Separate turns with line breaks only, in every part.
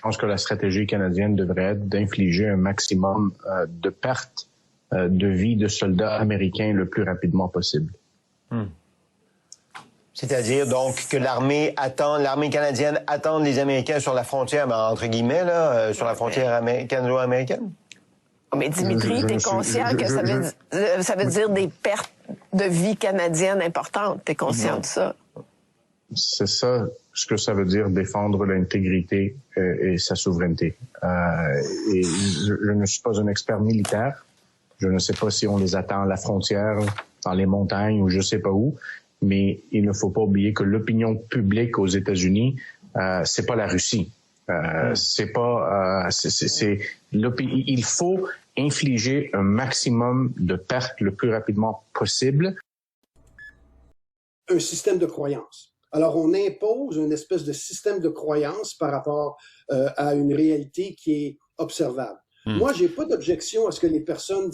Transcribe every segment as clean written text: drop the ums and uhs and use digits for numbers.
pense que la stratégie canadienne devrait être d'infliger un maximum de pertes de vie de soldats américains le plus rapidement possible.
C'est-à-dire donc que l'armée canadienne attend les Américains sur la frontière, entre guillemets, là, sur la frontière canado-américaine?
Mais Dimitri, t'es conscient que ça veut dire des pertes de vie canadienne importantes. T'es conscient de ça?
C'est ça ce que ça veut dire, défendre l'intégrité et sa souveraineté. Et je ne suis pas un expert militaire. Je ne sais pas si on les attend à la frontière, dans les montagnes ou je sais pas où, mais il ne faut pas oublier que l'opinion publique aux États-Unis, c'est pas la Russie. Il faut infliger un maximum de pertes le plus rapidement possible.
Un système de croyance. Alors, on impose une espèce de système de croyance par rapport à une réalité qui est observable. Moi, j'ai pas d'objection à ce que les personnes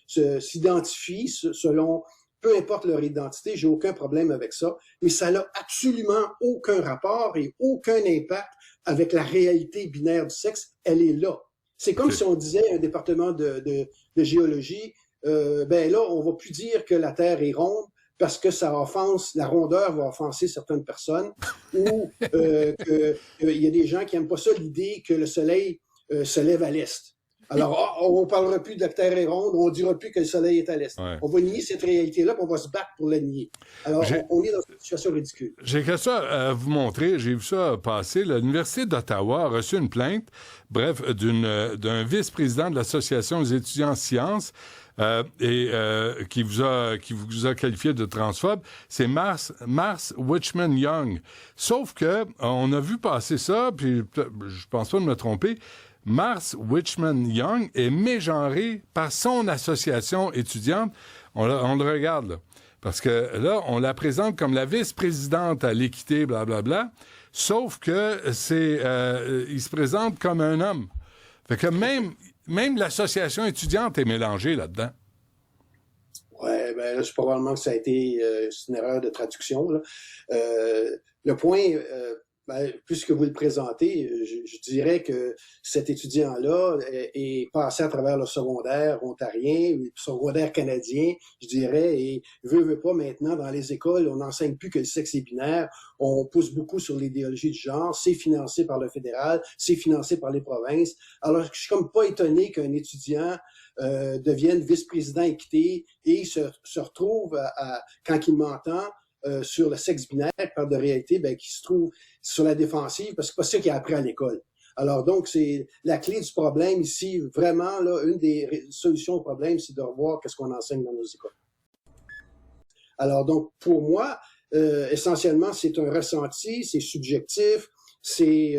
s'identifient selon, peu importe leur identité, j'ai aucun problème avec ça, mais ça n'a absolument aucun rapport et aucun impact avec la réalité binaire du sexe. Elle est là. C'est comme si on disait à un département de géologie, ben là, on va plus dire que la Terre est ronde parce que ça offense, la rondeur va offenser certaines personnes, ou qu'il y a des gens qui aiment pas ça, l'idée que le soleil se lève à l'est. Alors, on parlera plus de la Terre est ronde, on dira plus que le soleil est à l'est. Ouais. On va nier cette réalité-là, puis on va se battre pour la nier. Alors, on est dans une situation ridicule.
J'ai quelque chose à vous montrer. J'ai vu ça passer. L'Université d'Ottawa a reçu une plainte, d'un vice-président de l'Association des étudiants en sciences, qui vous a qualifié de transphobe. C'est Mars Wichmann Young. Sauf que on a vu passer ça, puis je pense pas de me tromper. Mars Wichmann Young est mégenré par son association étudiante. On le regarde, là. Parce que là, on la présente comme la vice-présidente à l'équité, blablabla. Sauf que il se présente comme un homme. Fait que même l'association étudiante est mélangée là-dedans.
Ouais, ben là, c'est probablement que ça a été une erreur de traduction, là. Le point, puisque vous le présentez, je dirais que cet étudiant-là est passé à travers le secondaire ontarien, le secondaire canadien, je dirais, et veut pas maintenant, dans les écoles, on n'enseigne plus que le sexe est binaire, on pousse beaucoup sur l'idéologie du genre, c'est financé par le fédéral, c'est financé par les provinces. Alors, je suis comme pas étonné qu'un étudiant devienne vice-président équité et se retrouve, quand il m'entend, sur le sexe binaire, par de réalité, qui se trouve sur la défensive, parce que c'est pas ça qu'il a appris à l'école. Alors donc, c'est la clé du problème ici, vraiment, là, une des solutions au problème, c'est de revoir qu'est-ce qu'on enseigne dans nos écoles. Alors donc, pour moi, essentiellement, c'est un ressenti, c'est subjectif, c'est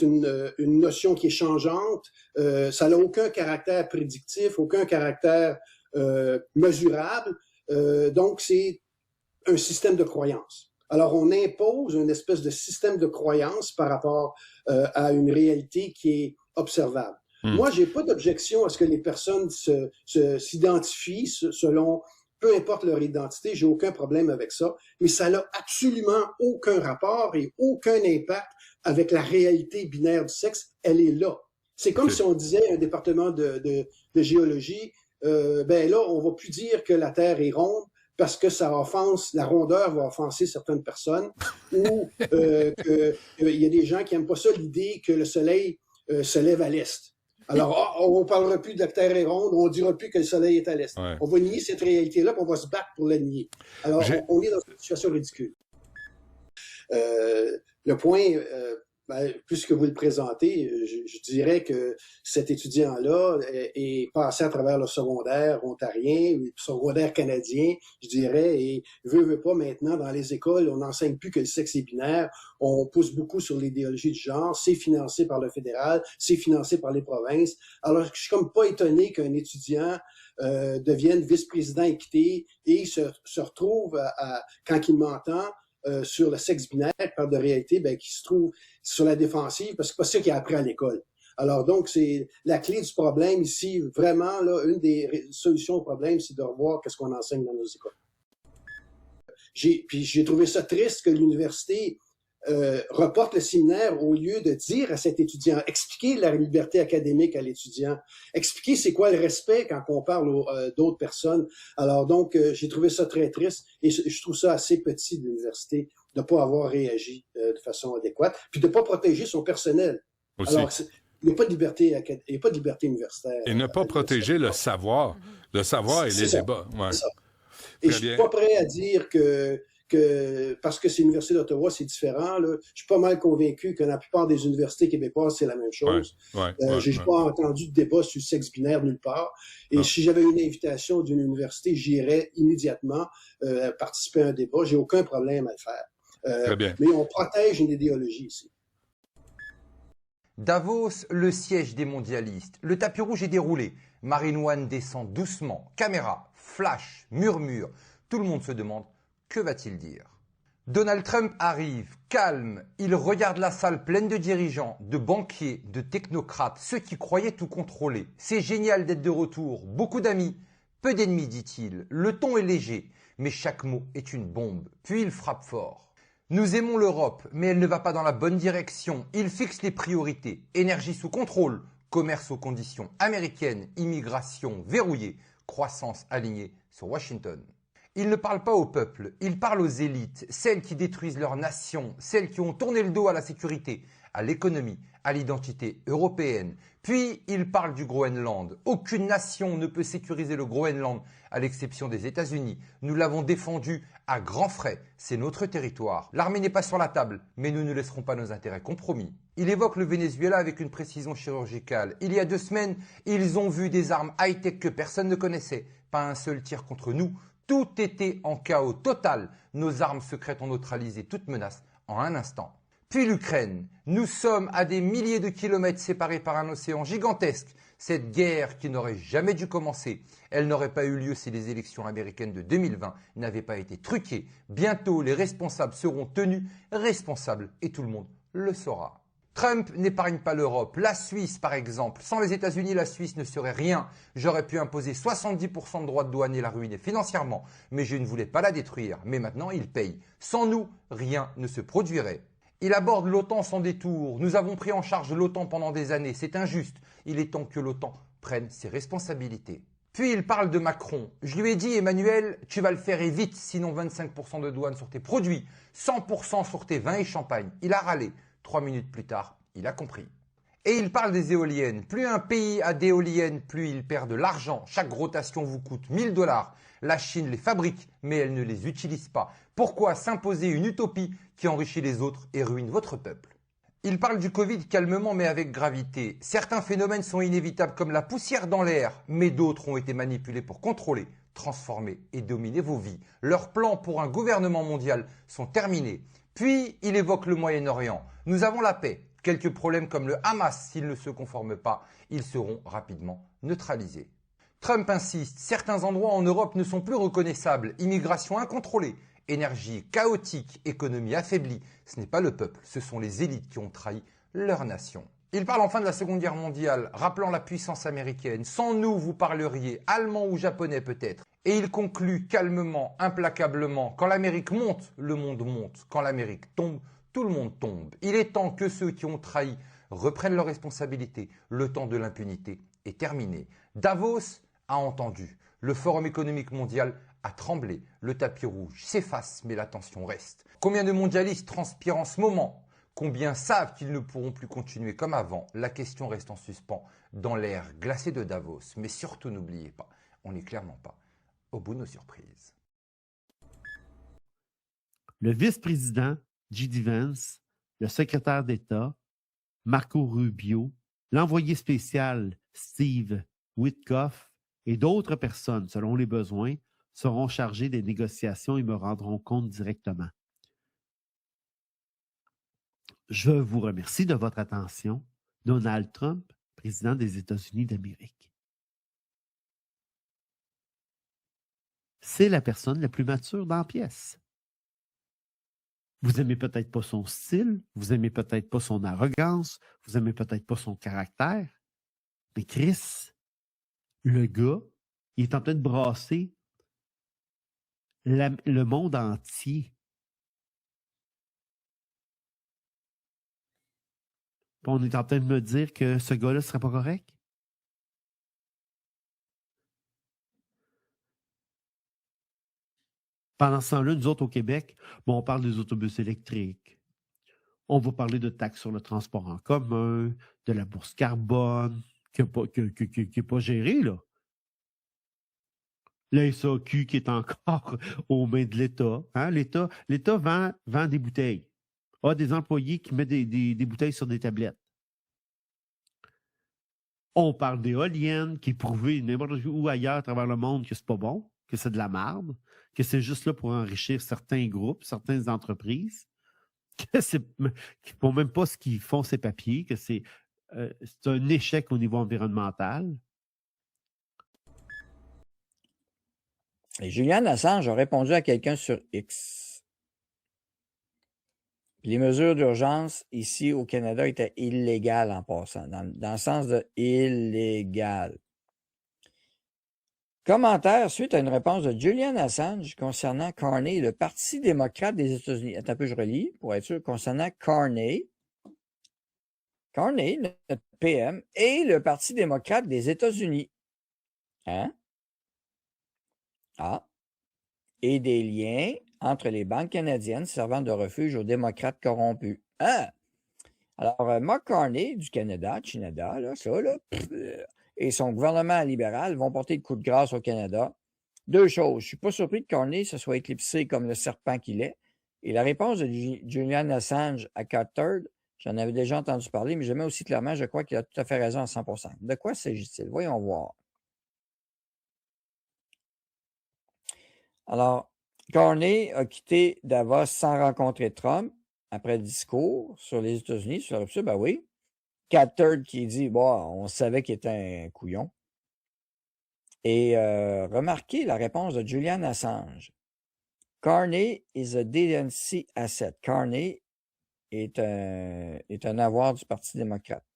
une notion qui est changeante, ça n'a aucun caractère prédictif, aucun caractère mesurable, donc c'est un système de croyance. Alors, on impose une espèce de système de croyance par rapport à une réalité qui est observable. Moi, j'ai pas d'objection à ce que les personnes s'identifient selon, peu importe leur identité, j'ai aucun problème avec ça, mais ça n'a absolument aucun rapport et aucun impact avec la réalité binaire du sexe. Elle est là. C'est comme si on disait à un département de géologie, ben là, on va plus dire que la Terre est ronde, parce que ça offense, la rondeur va offenser certaines personnes, ou qu'il y a des gens qui aiment pas ça, l'idée que le soleil se lève à l'est. Alors, on parlera plus de la Terre est ronde, on dira plus que le soleil est à l'est. Ouais. On va nier cette réalité-là, puis on va se battre pour la nier. Alors, on est dans une situation ridicule. Le point, puisque vous le présentez, je dirais que cet étudiant-là est passé à travers le secondaire ontarien, le secondaire canadien, je dirais, et veut pas maintenant, dans les écoles, on n'enseigne plus que le sexe est binaire, on pousse beaucoup sur l'idéologie du genre, c'est financé par le fédéral, c'est financé par les provinces. Alors, je suis comme pas étonné qu'un étudiant devienne vice-président équité et se retrouve, quand il m'entend, sur le sexe binaire, par de réalité, qui se trouve sur la défensive, parce que c'est pas ça qu'il a appris à l'école. Alors donc, c'est la clé du problème ici, vraiment, là, une des solutions au problème, c'est de revoir qu'est-ce qu'on enseigne dans nos écoles. Puis j'ai trouvé ça triste que l'université reporte le séminaire au lieu de dire à cet étudiant, expliquer la liberté académique à l'étudiant, expliquer c'est quoi le respect quand on parle d'autres personnes. Alors donc, j'ai trouvé ça très triste et je trouve ça assez petit de l'université de ne pas avoir réagi de façon adéquate, puis de ne pas protéger son personnel.
Aussi.
Alors, il n'y a pas de liberté, il n'y a pas de liberté universitaire.
Et ne pas protéger le savoir et les débats. Ouais.
C'est ça. Et je suis pas prêt à dire que parce que c'est l'Université d'Ottawa, c'est différent. Là. Je suis pas mal convaincu que dans la plupart des universités québécoises, c'est la même chose. J'ai pas entendu de débat sur le sexe binaire nulle part. Et si j'avais une invitation d'une université, j'irais immédiatement participer à un débat. J'ai aucun problème à le faire.
Très bien.
Mais on protège une idéologie ici.
Davos, le siège des mondialistes. Le tapis rouge est déroulé. Marine One descend doucement. Caméra, flash, murmure. Tout le monde se demande, que va-t-il dire? Donald Trump arrive, calme. Il regarde la salle pleine de dirigeants, de banquiers, de technocrates, ceux qui croyaient tout contrôler. C'est génial d'être de retour. Beaucoup d'amis. Peu d'ennemis, dit-il. Le ton est léger, mais chaque mot est une bombe. Puis il frappe fort. Nous aimons l'Europe, mais elle ne va pas dans la bonne direction. Il fixe les priorités. Énergie sous contrôle, commerce aux conditions américaines, immigration verrouillée, croissance alignée sur Washington. Il ne parle pas au peuple, il parle aux élites, celles qui détruisent leur nation, celles qui ont tourné le dos à la sécurité, à l'économie, à l'identité européenne. Puis il parle du Groenland. Aucune nation ne peut sécuriser le Groenland, à l'exception des États-Unis. Nous l'avons défendu à grands frais. C'est notre territoire. L'armée n'est pas sur la table, mais nous ne laisserons pas nos intérêts compromis. Il évoque le Venezuela avec une précision chirurgicale. Il y a 2 semaines, ils ont vu des armes high-tech que personne ne connaissait. Pas un seul tir contre nous. Tout était en chaos total. Nos armes secrètes ont neutralisé toute menace en un instant. Puis l'Ukraine. Nous sommes à des milliers de kilomètres séparés par un océan gigantesque. Cette guerre qui n'aurait jamais dû commencer, elle n'aurait pas eu lieu si les élections américaines de 2020 n'avaient pas été truquées. Bientôt, les responsables seront tenus responsables et tout le monde le saura. Trump n'épargne pas l'Europe. La Suisse, par exemple. Sans les États-Unis, la Suisse ne serait rien. J'aurais pu imposer 70% de droits de douane et la ruiner financièrement, mais je ne voulais pas la détruire. Mais maintenant, il paye. Sans nous, rien ne se produirait. Il aborde l'OTAN sans détour. Nous avons pris en charge l'OTAN pendant des années. C'est injuste. Il est temps que l'OTAN prenne ses responsabilités. Puis il parle de Macron. Je lui ai dit, Emmanuel, tu vas le faire et vite, sinon 25% de douane sur tes produits, 100% sur tes vins et champagne. Il a râlé. 3 minutes plus tard, il a compris. Et il parle des éoliennes. Plus un pays a d'éoliennes, plus il perd de l'argent. Chaque rotation vous coûte 1 000 $. La Chine les fabrique, mais elle ne les utilise pas. Pourquoi s'imposer une utopie qui enrichit les autres et ruine votre peuple? Il parle du Covid calmement mais avec gravité. Certains phénomènes sont inévitables comme la poussière dans l'air, mais d'autres ont été manipulés pour contrôler, transformer et dominer vos vies. Leurs plans pour un gouvernement mondial sont terminés. Puis il évoque le Moyen-Orient. Nous avons la paix. Quelques problèmes comme le Hamas, s'ils ne se conforment pas, ils seront rapidement neutralisés. Trump insiste, certains endroits en Europe ne sont plus reconnaissables. Immigration incontrôlée, énergie chaotique, économie affaiblie. Ce n'est pas le peuple, ce sont les élites qui ont trahi leur nation. Il parle enfin de la Seconde Guerre mondiale, rappelant la puissance américaine. Sans nous, vous parleriez allemand ou japonais peut-être. Et il conclut calmement, implacablement, quand l'Amérique monte, le monde monte. Quand l'Amérique tombe, tout le monde tombe. Il est temps que ceux qui ont trahi reprennent leurs responsabilités. Le temps de l'impunité est terminé. Davos a entendu. Le Forum économique mondial a tremblé. Le tapis rouge s'efface, mais la tension reste. Combien de mondialistes transpirent en ce moment? Combien savent qu'ils ne pourront plus continuer comme avant? La question reste en suspens dans l'air glacé de Davos. Mais surtout, n'oubliez pas, on n'est clairement pas au bout de nos surprises.
Le vice-président J.D. Vance, le secrétaire d'État Marco Rubio, l'envoyé spécial Steve Witkoff et d'autres personnes, selon les besoins, seront chargés des négociations et me rendront compte directement. Je vous remercie de votre attention. Donald Trump, président des États-Unis d'Amérique. C'est la personne la plus mature dans la pièce. Vous aimez peut-être pas son style, vous aimez peut-être pas son arrogance, vous aimez peut-être pas son caractère, mais Chris, le gars, il est en train de brasser le monde entier. Puis on est en train de me dire que ce gars-là ne serait pas correct? Pendant ce temps-là, nous autres, au Québec, bon, on parle des autobus électriques. On va parler de taxes sur le transport en commun, de la bourse carbone, qui n'est pas gérée, là. La SAQ qui est encore aux mains de l'État. Hein? L'État vend des bouteilles. A des employés qui mettent des bouteilles sur des tablettes. On parle d'éoliennes qui est prouvé n'importe où ailleurs à travers le monde que c'est pas bon, que c'est de la merde, que c'est juste là pour enrichir certains groupes, certaines entreprises, que c'est qu'ils ne font même pas ce qu'ils font ces papiers, que c'est un échec au niveau environnemental.
Et Julian Assange a répondu à quelqu'un sur X. Les mesures d'urgence ici au Canada étaient illégales en passant, dans le sens de illégal. Commentaire suite à une réponse de Julian Assange concernant Carney et le Parti démocrate des États-Unis. Attends un peu, je relis pour être sûr. Concernant Carney, notre PM, et le Parti démocrate des États-Unis. Hein? Ah. Et des liens entre les banques canadiennes servant de refuge aux démocrates corrompus. Ah! Alors, Mark Carney du Canada, Canada, là, ça, là, et son gouvernement libéral vont porter le coup de grâce au Canada. Deux choses. Je ne suis pas surpris que Carney se soit éclipsé comme le serpent qu'il est. Et la réponse de Julian Assange à Carter, j'en avais déjà entendu parler, mais je mets aussi clairement, je crois qu'il a tout à fait raison à 100%. De quoi s'agit-il? Voyons voir. Alors, Carney a quitté Davos sans rencontrer Trump après le discours sur les États-Unis, sur la rupture, ben oui. Carter qui dit, bon, on savait qu'il était un couillon. Et remarquez la réponse de Julian Assange. Carney is a DNC asset. Carney est un avoir du Parti démocrate.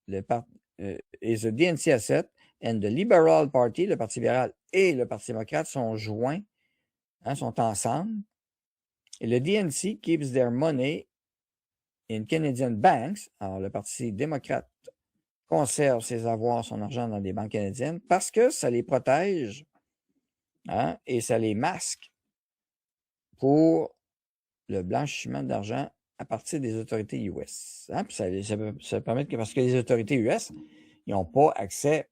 Is a DNC asset and the Liberal Party, le Parti libéral et le Parti démocrate sont joints, hein, sont ensemble. Et le DNC keeps their money in Canadian banks. Alors, le Parti démocrate conserve ses avoirs, son argent dans des banques canadiennes parce que ça les protège, hein, et ça les masque pour le blanchiment d'argent à partir des autorités US. Hein, puis ça permet que, parce que les autorités US, ils n'ont pas accès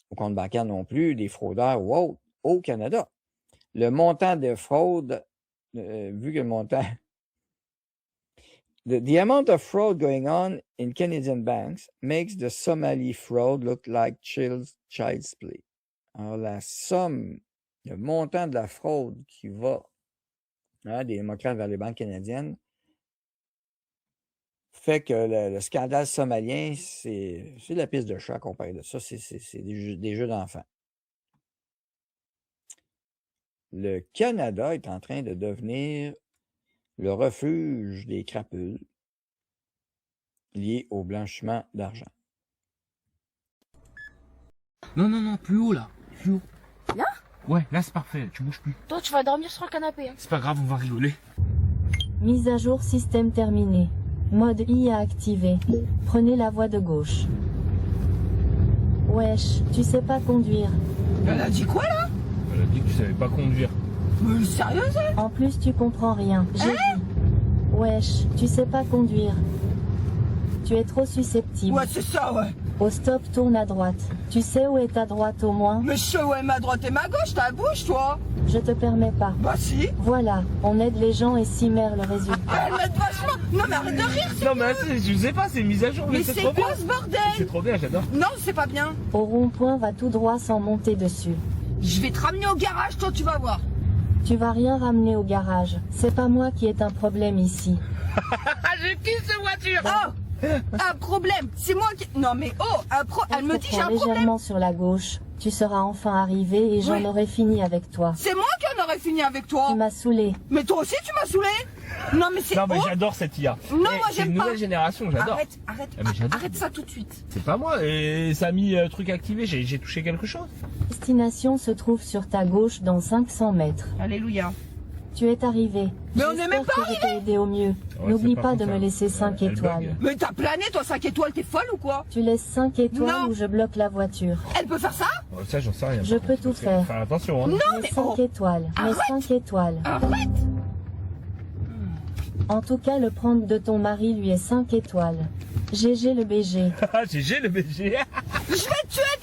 au compte bancaire non plus des fraudeurs ou autres au Canada. Le montant de fraude, vu que le montant... The amount of fraud going on in Canadian banks makes the Somali fraud look like child's play. Alors, la somme, le montant de la fraude qui va, hein, des démocrates vers les banques canadiennes fait que le scandale somalien, c'est la piste de chat comparé de ça. C'est des jeux d'enfants. Le Canada est en train de devenir le refuge des crapules liés au blanchiment d'argent.
Non, plus haut là. Plus haut.
Là?
Ouais, là c'est parfait, tu bouges plus.
Toi, tu vas dormir sur le canapé. Hein.
C'est pas grave, on va rigoler.
Mise à jour système terminé. Mode IA activé. Prenez la voie de gauche. Wesh, tu sais pas conduire.
Elle a dit quoi là?
Elle a dit que tu savais pas conduire.
Mais sérieux ça?
En plus, tu comprends rien. J'ai dit. Wesh, tu sais pas conduire. Tu es trop susceptible.
Ouais, c'est ça, ouais.
Au stop, tourne à droite. Tu sais où est ta droite au moins?
Mais je sais où est ma droite et ma gauche, ta bouche, toi.
Je te permets pas.
Bah si.
Voilà, on aide les gens et s'y mère le résultat.
Elle m'aide vachement. Non mais arrête de rire.
Non mais je sais pas, c'est mise à jour.
Mais c'est quoi ce bordel?
C'est trop bien, j'adore.
Non, c'est pas bien.
Au rond-point, va tout droit sans monter dessus.
Je vais te ramener au garage, toi tu vas voir.
Tu vas rien ramener au garage. C'est pas moi qui est un problème ici.
Je kiffe cette voiture. Oh, un problème. C'est moi qui... Non mais oh, elle me dit j'ai un problème.
Légèrement sur la gauche. Tu seras enfin arrivé et j'en aurai fini avec toi.
C'est moi qui en aurais fini avec toi.
Tu m'as saoulé.
Mais toi aussi tu m'as saoulé. Non mais c'est...
Non mais j'adore cette IA.
Non, moi
C'est
j'aime
une
pas.
nouvelle génération, j'adore.
Arrête ça tout de suite.
C'est pas moi, et ça a mis truc activé, j'ai touché quelque chose.
Destination se trouve sur ta gauche dans 500 mètres.
Alléluia.
Tu es arrivé.
Mais on n'est même pas
J'espère que je t'ai aidé au mieux.
Ouais,
N'oublie
c'est
pas
pas
de
comme
me
ça.
laisser 5
Elle
étoiles.
bug.
Mais t'as plané, toi, 5 étoiles, t'es folle ou quoi?
Tu laisses 5 étoiles
Non.
ou je bloque la voiture.
Elle peut faire ça?
Ouais, ça, j'en sais rien.
Je
par
peux
contre.
tout
Faut
faire.
faire attention, hein.
Non,
Mais
mais
5
oh,
étoiles. Mais
Arrête.
5 étoiles.
arrête!
En tout cas, le prendre de ton mari lui est 5 étoiles. GG le BG.
GG le BG.
Je vais te tuer,